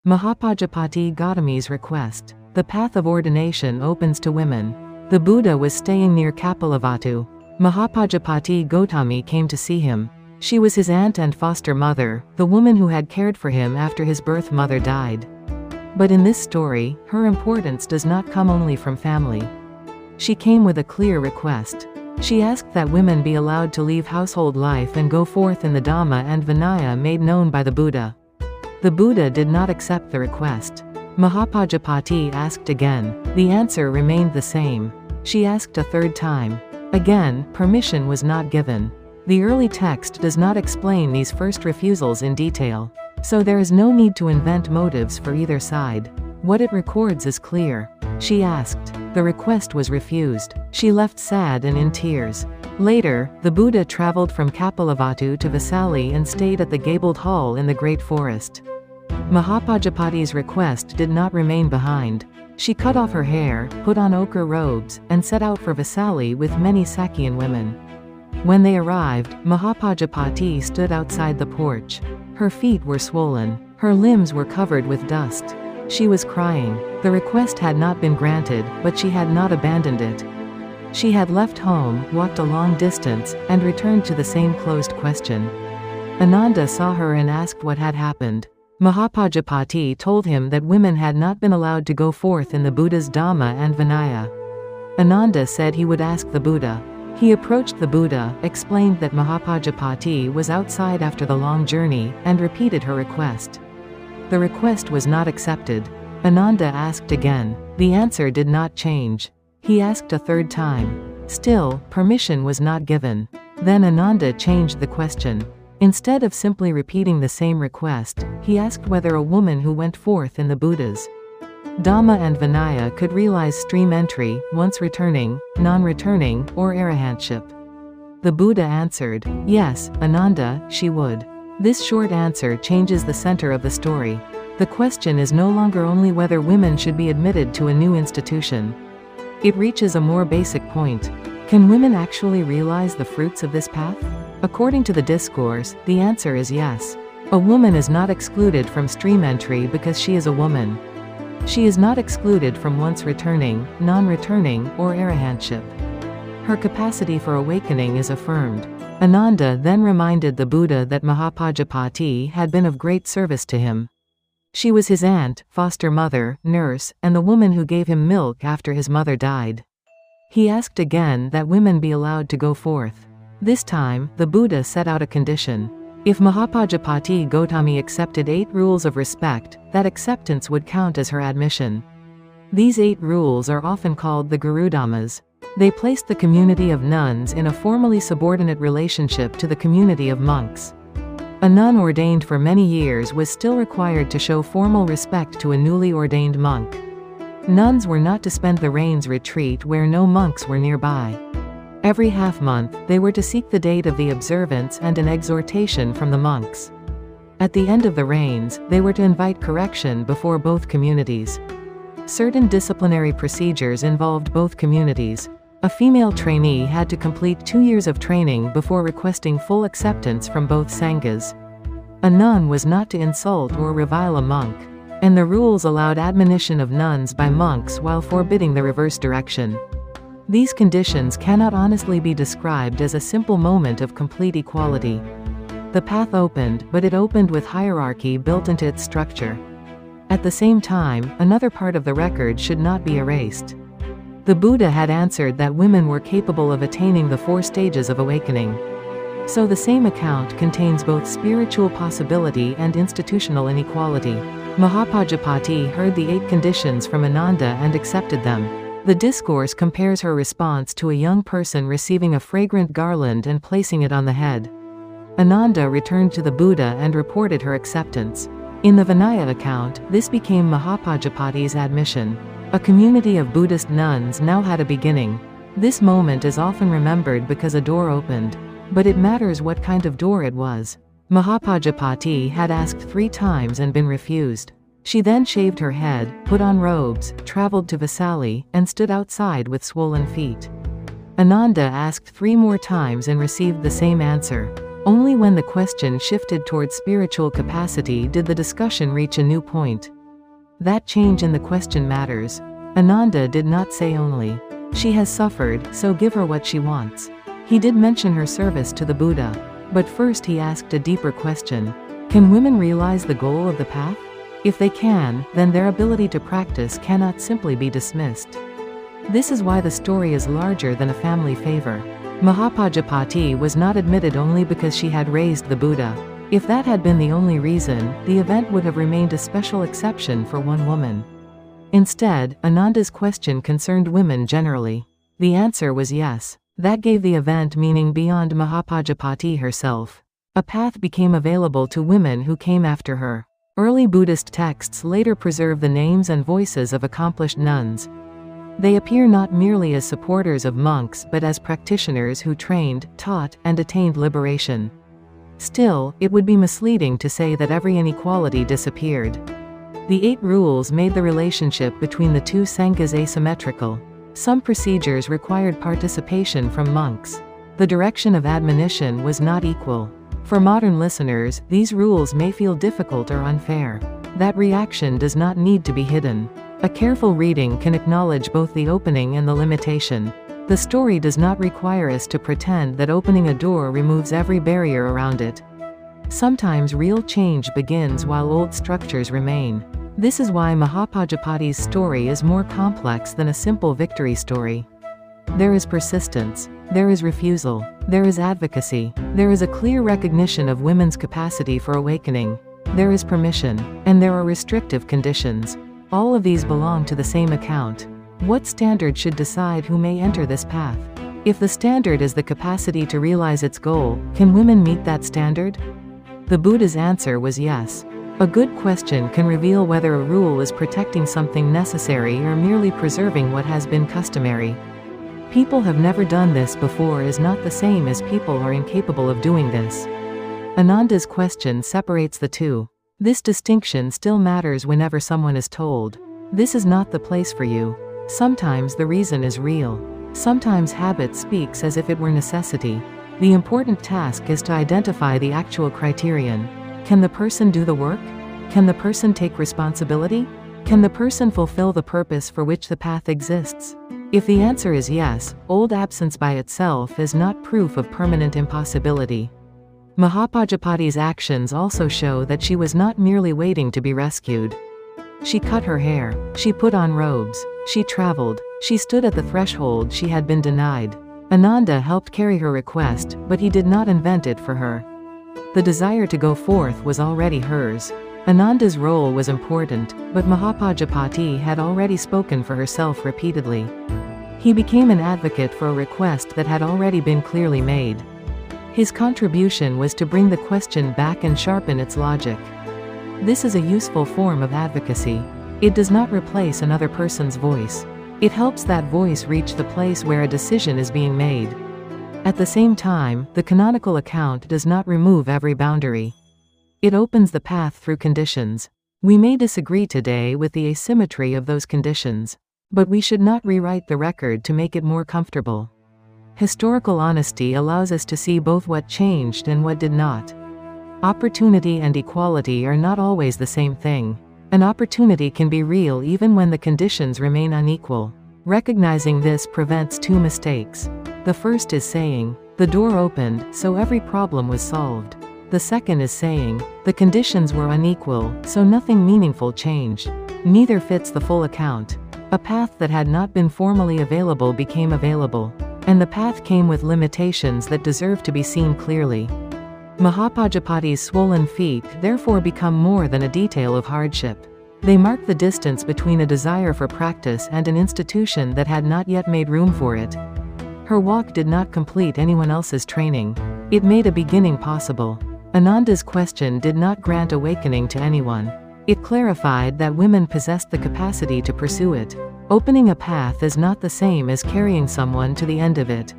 Mahapajapati Gotami's request. The path of ordination opens to women. The Buddha was staying near Kapilavatthu. Mahapajapati Gotami came to see him. She was his aunt and foster mother, the woman who had cared for him after his birth mother died. But in this story, her importance does not come only from family. She came with a clear request. She asked that women be allowed to leave household life and go forth in the Dhamma and Vinaya made known by the Buddha. The Buddha did not accept the request. Mahapajapati asked again. The answer remained the same. She asked a third time. Again, permission was not given. The early text does not explain these first refusals in detail. So there is no need to invent motives for either side. What it records is clear. She asked. The request was refused. She left sad and in tears. Later, the Buddha traveled from Kapilavatthu to Vesali and stayed at the gabled hall in the great forest. Mahapajapati's request did not remain behind. She cut off her hair, put on ochre robes, and set out for Vesali with many Sakyan women. When they arrived, Mahapajapati stood outside the porch. Her feet were swollen. Her limbs were covered with dust. She was crying. The request had not been granted, but she had not abandoned it. She had left home, walked a long distance, and returned to the same closed question. Ananda saw her and asked what had happened. Mahapajapati told him that women had not been allowed to go forth in the Buddha's Dhamma and Vinaya. Ananda said he would ask the Buddha. He approached the Buddha, explained that Mahapajapati was outside after the long journey, and repeated her request. The request was not accepted. Ananda asked again. The answer did not change. He asked a third time. Still, permission was not given. Then Ananda changed the question. Instead of simply repeating the same request, he asked whether a woman who went forth in the Buddha's Dhamma and Vinaya could realize stream entry, once returning, non-returning, or arahantship. The Buddha answered, yes, Ananda, she would. This short answer changes the center of the story. The question is no longer only whether women should be admitted to a new institution. It reaches a more basic point. Can women actually realize the fruits of this path? According to the discourse, the answer is yes. A woman is not excluded from stream entry because she is a woman. She is not excluded from once returning, non-returning, or arahantship. Her capacity for awakening is affirmed. Ananda then reminded the Buddha that Mahapajapati had been of great service to him. She was his aunt, foster mother, nurse, and the woman who gave him milk after his mother died. He asked again that women be allowed to go forth. This time, the Buddha set out a condition. If Mahapajapati Gotami accepted 8 rules of respect, that acceptance would count as her admission. These 8 rules are often called the Gurudhammas. They placed the community of nuns in a formally subordinate relationship to the community of monks. A nun ordained for many years was still required to show formal respect to a newly ordained monk. Nuns were not to spend the rains retreat where no monks were nearby. Every half-month, they were to seek the date of the observance and an exhortation from the monks. At the end of the rains, they were to invite correction before both communities. Certain disciplinary procedures involved both communities. A female trainee had to complete 2 years of training before requesting full acceptance from both sanghas. A nun was not to insult or revile a monk, and the rules allowed admonition of nuns by monks while forbidding the reverse direction. These conditions cannot honestly be described as a simple moment of complete equality. The path opened, but it opened with hierarchy built into its structure. At the same time, another part of the record should not be erased. The Buddha had answered that women were capable of attaining the 4 stages of awakening. So the same account contains both spiritual possibility and institutional inequality. Mahapajapati heard the 8 conditions from Ananda and accepted them. The discourse compares her response to a young person receiving a fragrant garland and placing it on the head. Ananda returned to the Buddha and reported her acceptance. In the Vinaya account, this became Mahapajapati's admission. A community of Buddhist nuns now had a beginning. This moment is often remembered because a door opened. But it matters what kind of door it was. Mahapajapati had asked 3 times and been refused. She then shaved her head, put on robes, traveled to Vesali, and stood outside with swollen feet. Ananda asked 3 more times and received the same answer. Only when the question shifted towards spiritual capacity did the discussion reach a new point. That change in the question matters. Ananda did not say only, "She has suffered, so give her what she wants." He did mention her service to the Buddha. But first he asked a deeper question. Can women realize the goal of the path? If they can, then their ability to practice cannot simply be dismissed. This is why the story is larger than a family favor. Mahapajapati was not admitted only because she had raised the Buddha. If that had been the only reason, the event would have remained a special exception for one woman. Instead, Ananda's question concerned women generally. The answer was yes. That gave the event meaning beyond Mahapajapati herself. A path became available to women who came after her. Early Buddhist texts later preserve the names and voices of accomplished nuns. They appear not merely as supporters of monks but as practitioners who trained, taught, and attained liberation. Still, it would be misleading to say that every inequality disappeared. The 8 rules made the relationship between the two sanghas asymmetrical. Some procedures required participation from monks. The direction of admonition was not equal. For modern listeners, these rules may feel difficult or unfair. That reaction does not need to be hidden. A careful reading can acknowledge both the opening and the limitation. The story does not require us to pretend that opening a door removes every barrier around it. Sometimes real change begins while old structures remain. This is why Mahapajapati's story is more complex than a simple victory story. There is persistence. There is refusal. There is advocacy. There is a clear recognition of women's capacity for awakening. There is permission. And there are restrictive conditions. All of these belong to the same account. What standard should decide who may enter this path? If the standard is the capacity to realize its goal, can women meet that standard? The Buddha's answer was yes. A good question can reveal whether a rule is protecting something necessary or merely preserving what has been customary. People have never done this before is not the same as people are incapable of doing this. Ananda's question separates the two. This distinction still matters whenever someone is told, "This is not the place for you." Sometimes the reason is real. Sometimes habit speaks as if it were necessity. The important task is to identify the actual criterion. Can the person do the work? Can the person take responsibility? Can the person fulfill the purpose for which the path exists? If the answer is yes, old absence by itself is not proof of permanent impossibility. Mahapajapati's actions also show that she was not merely waiting to be rescued. She cut her hair. She put on robes. She traveled. She stood at the threshold she had been denied. Ananda helped carry her request, but he did not invent it for her. The desire to go forth was already hers. Ananda's role was important, but Mahapajapati had already spoken for herself repeatedly. He became an advocate for a request that had already been clearly made. His contribution was to bring the question back and sharpen its logic. This is a useful form of advocacy. It does not replace another person's voice. It helps that voice reach the place where a decision is being made. At the same time, the canonical account does not remove every boundary. It opens the path through conditions. We may disagree today with the asymmetry of those conditions. But we should not rewrite the record to make it more comfortable. Historical honesty allows us to see both what changed and what did not. Opportunity and equality are not always the same thing. An opportunity can be real even when the conditions remain unequal. Recognizing this prevents 2 mistakes. The first is saying, "The door opened, so every problem was solved." The second is saying, "The conditions were unequal, so nothing meaningful changed." Neither fits the full account. A path that had not been formally available became available. And the path came with limitations that deserve to be seen clearly. Mahapajapati's swollen feet therefore become more than a detail of hardship. They mark the distance between a desire for practice and an institution that had not yet made room for it. Her walk did not complete anyone else's training. It made a beginning possible. Ananda's question did not grant awakening to anyone. It clarified that women possessed the capacity to pursue it. Opening a path is not the same as carrying someone to the end of it.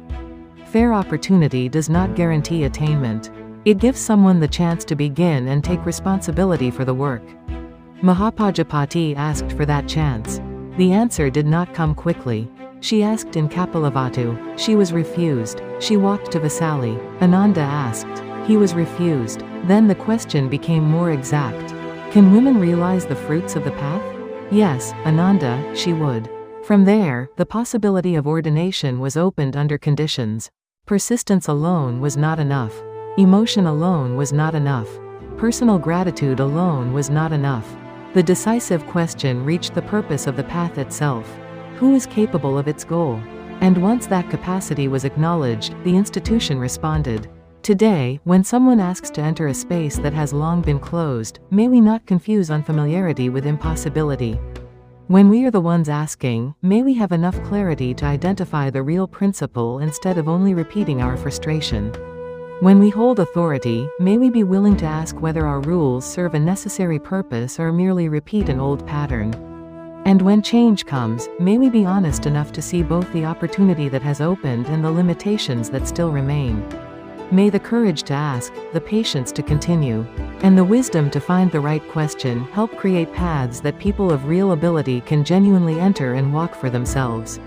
Fair opportunity does not guarantee attainment. It gives someone the chance to begin and take responsibility for the work. Mahapajapati asked for that chance. The answer did not come quickly. She asked in Kapilavatthu. She was refused. She walked to Vesali. Ananda asked, He was refused. Then the question became more exact. Can women realize the fruits of the path? Yes, Ananda, she would. From there, the possibility of ordination was opened under conditions. Persistence alone was not enough. Emotion alone was not enough. Personal gratitude alone was not enough. The decisive question reached the purpose of the path itself. Who is capable of its goal? And once that capacity was acknowledged, the institution responded. Today, when someone asks to enter a space that has long been closed, may we not confuse unfamiliarity with impossibility. When we are the ones asking, may we have enough clarity to identify the real principle instead of only repeating our frustration. When we hold authority, may we be willing to ask whether our rules serve a necessary purpose or merely repeat an old pattern. And when change comes, may we be honest enough to see both the opportunity that has opened and the limitations that still remain. May the courage to ask, the patience to continue, and the wisdom to find the right question help create paths that people of real ability can genuinely enter and walk for themselves.